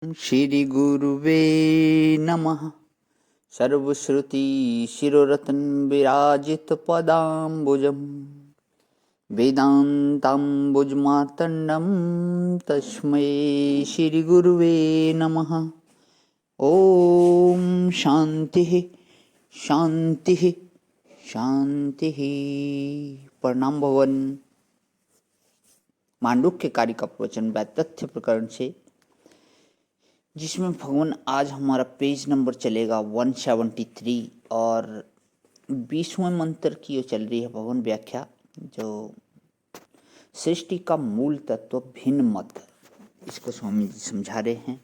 श्री गुरुवे नमः। सर्वश्रुति शिरोरत्न विराजित पदाम्बुजं वेदांताम्बुजमार्तण्डं तस्मै श्री गुरुवे नमः। ओम शांति शांति शांति। प्रणाम भवन। मांडुक्य कार्य का प्रवचन तथ्य प्रकरण से, जिसमें भगवान आज हमारा पेज नंबर चलेगा 173 और 20वें मंत्र की जो चल रही है भगवान व्याख्या, जो सृष्टि का मूल तत्व भिन्न मत, इसको स्वामी जी समझा रहे हैं।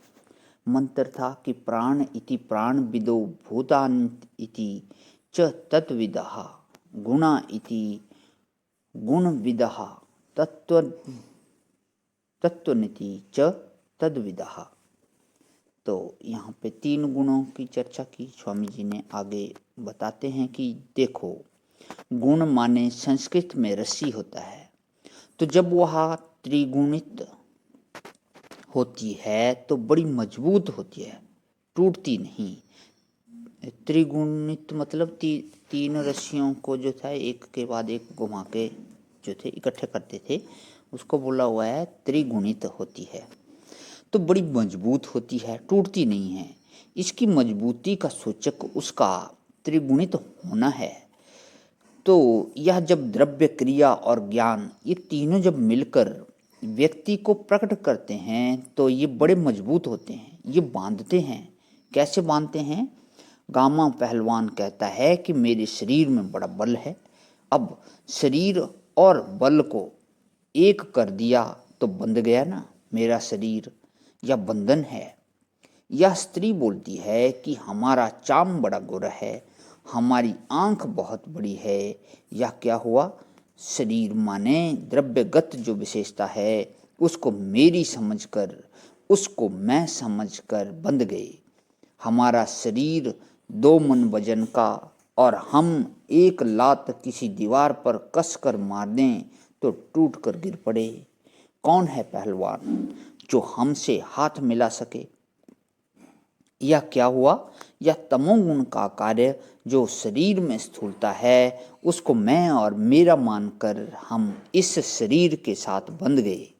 मंत्र था कि प्राण इति प्राण विदो भूतान इति च तत्विदः गुणा इति गुण विदः तत्वनिति च तद्विदः। तो यहाँ पे 3 गुणों की चर्चा की स्वामी जी ने। आगे बताते हैं कि देखो, गुण माने संस्कृत में रस्सी होता है, तो जब वह त्रिगुणित होती है तो बड़ी मजबूत होती है, टूटती नहीं। त्रिगुणित मतलब तीन रस्सियों को जो था एक के बाद एक घुमा के जो थे इकट्ठे करते थे, उसको बोला हुआ है त्रिगुणित होती है, तो बड़ी मजबूत होती है, टूटती नहीं है। इसकी मजबूती का सूचक उसका त्रिगुणित होना है। तो यह जब द्रव्य, क्रिया और ज्ञान, ये तीनों जब मिलकर व्यक्ति को प्रकट करते हैं तो ये बड़े मजबूत होते हैं, ये बांधते हैं। कैसे बांधते हैं? गामा पहलवान कहता है कि मेरे शरीर में बड़ा बल है। अब शरीर और बल को एक कर दिया तो बंध गया ना मेरा शरीर, या बंधन है। यह स्त्री बोलती है कि हमारा चाम बड़ा गोरा है, हमारी आंख बहुत बड़ी है। यह क्या हुआ? शरीर माने द्रव्यगत जो विशेषता है, उसको मेरी समझकर, उसको मैं समझकर बंध गए। हमारा शरीर 2 मन वजन का, और हम एक लात किसी दीवार पर कस कर मार दें तो टूट कर गिर पड़े। कौन है पहलवान जो हमसे हाथ मिला सके? यह क्या हुआ? यह तमोगुण का कार्य, जो शरीर में स्थूलता है उसको मैं और मेरा मानकर हम इस शरीर के साथ बंध गए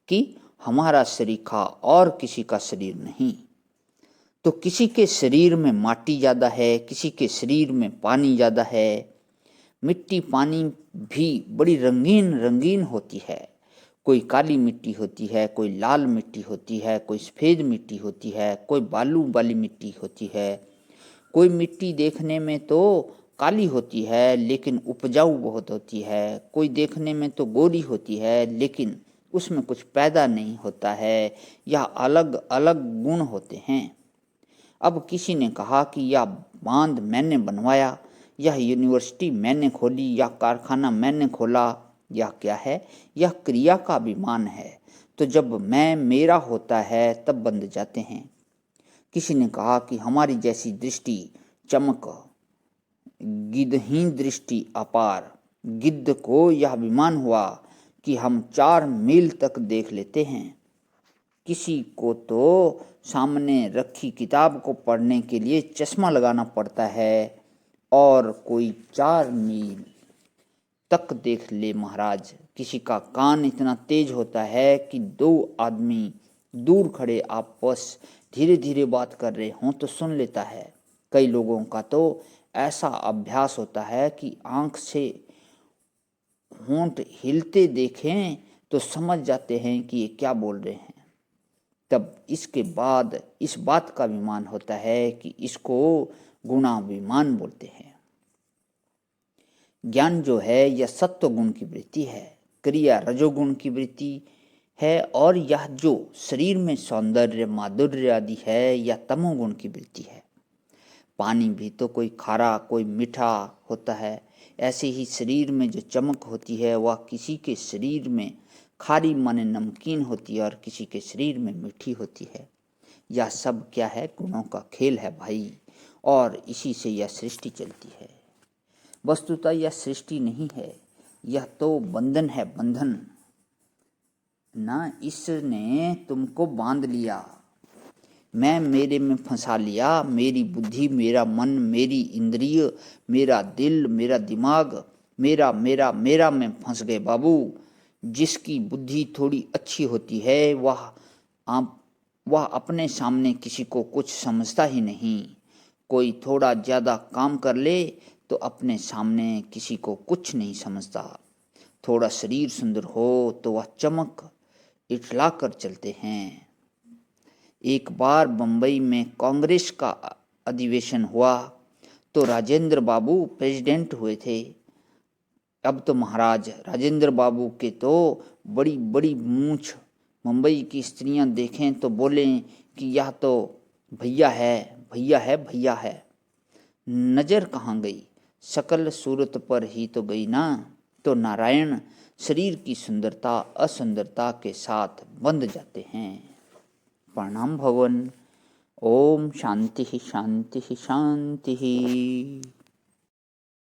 कि हमारा शरीर का और किसी का शरीर नहीं। तो किसी के शरीर में माटी ज़्यादा है, किसी के शरीर में पानी ज़्यादा है। मिट्टी पानी भी बड़ी रंगीन रंगीन होती है। कोई काली मिट्टी होती है, कोई लाल मिट्टी होती है, कोई सफ़ेद मिट्टी होती है, कोई बालू वाली मिट्टी होती है। कोई मिट्टी देखने में तो काली होती है लेकिन उपजाऊ बहुत होती है। कोई देखने में तो गोरी होती है लेकिन उसमें कुछ पैदा नहीं होता है। यह अलग अलग गुण होते हैं। अब किसी ने कहा कि यह बांध मैंने बनवाया, यह यूनिवर्सिटी मैंने खोली, यह कारखाना मैंने खोला। यह क्या है? यह क्रिया का अभिमान है। तो जब मैं मेरा होता है तब बंध जाते हैं। किसी ने कहा कि हमारी जैसी दृष्टि चमक, गिद्धहीन दृष्टि अपार। गिद्ध को यह अभिमान हुआ कि हम 4 मील तक देख लेते हैं। किसी को तो सामने रखी किताब को पढ़ने के लिए चश्मा लगाना पड़ता है, और कोई 4 मील तक देख ले महाराज। किसी का कान इतना तेज होता है कि 2 आदमी दूर खड़े आपस धीरे धीरे बात कर रहे हों तो सुन लेता है। कई लोगों का तो ऐसा अभ्यास होता है कि आंख से होंठ हिलते देखें तो समझ जाते हैं कि ये क्या बोल रहे हैं। तब इसके बाद इस बात का अभिमान होता है कि इसको गुणाभिमान बोलते हैं। ज्ञान जो है यह सत्व गुण की वृत्ति है, क्रिया रजोगुण की वृत्ति है, और यह जो शरीर में सौंदर्य, माधुर्य आदि है, यह तमोगुण की वृत्ति है। पानी भी तो कोई खारा कोई मीठा होता है। ऐसे ही शरीर में जो चमक होती है वह किसी के शरीर में खारी माने नमकीन होती है और किसी के शरीर में मीठी होती है। यह सब क्या है? गुणों का खेल है भाई, और इसी से यह सृष्टि चलती है। वस्तुतः यह सृष्टि नहीं है, यह तो बंधन है, बंधन ना। इसने तुमको बांध लिया। मैं मेरे में फंसा लिया, मेरी बुद्धि, मेरा मन, मेरी इंद्रिय, मेरा दिल, मेरा दिमाग, मेरा मेरा मेरा में फंस गए बाबू। जिसकी बुद्धि थोड़ी अच्छी होती है वह अपने सामने किसी को कुछ समझता ही नहीं। कोई थोड़ा ज़्यादा काम कर ले तो अपने सामने किसी को कुछ नहीं समझता। थोड़ा शरीर सुंदर हो तो वह चमक इठला कर चलते हैं। एक बार बम्बई में कांग्रेस का अधिवेशन हुआ तो राजेंद्र बाबू प्रेसिडेंट हुए थे। अब तो महाराज राजेंद्र बाबू के तो बड़ी बड़ी मूंछ। मुंबई की स्त्रियां देखें तो बोले कि यह तो भैया है, भैया है, भैया है। नज़र कहाँ गई, शकल सूरत पर ही तो गई ना। तो नारायण शरीर की सुंदरता असुंदरता के साथ बंध जाते हैं। प्रणाम भवन। ओम शांति शांति शांति।